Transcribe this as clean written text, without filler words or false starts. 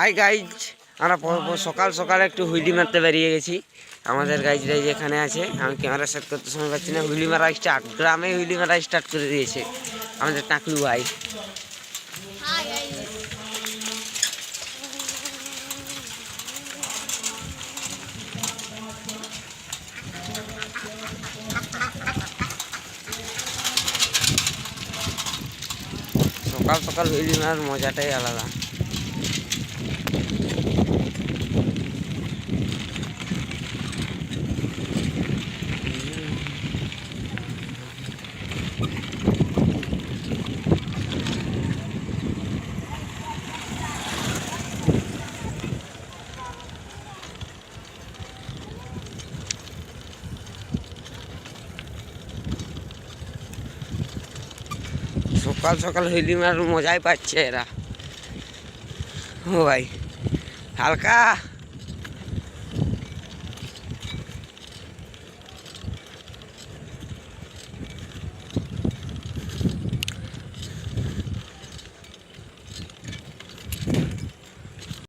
Hi guys, আমরা সকাল সকাল একটু হুইলি মারতে বেরিয়ে গেছি। আমাদের গাইজরা এখানে আছে, আমি ক্যামেরা সেট করতে সময় পাচ্ছি না। হুইলি মারা স্টার্ট, গ্রামে হুইলি মারা স্টার্ট করে দিয়েছে আমাদের টাকলু ভাই। সকাল সকাল হুইলি মারার মজাটাই আলাদা। সকাল সকাল হুইলি মারার মজাই পাচ্ছে এরা। ও ভাই, হালকা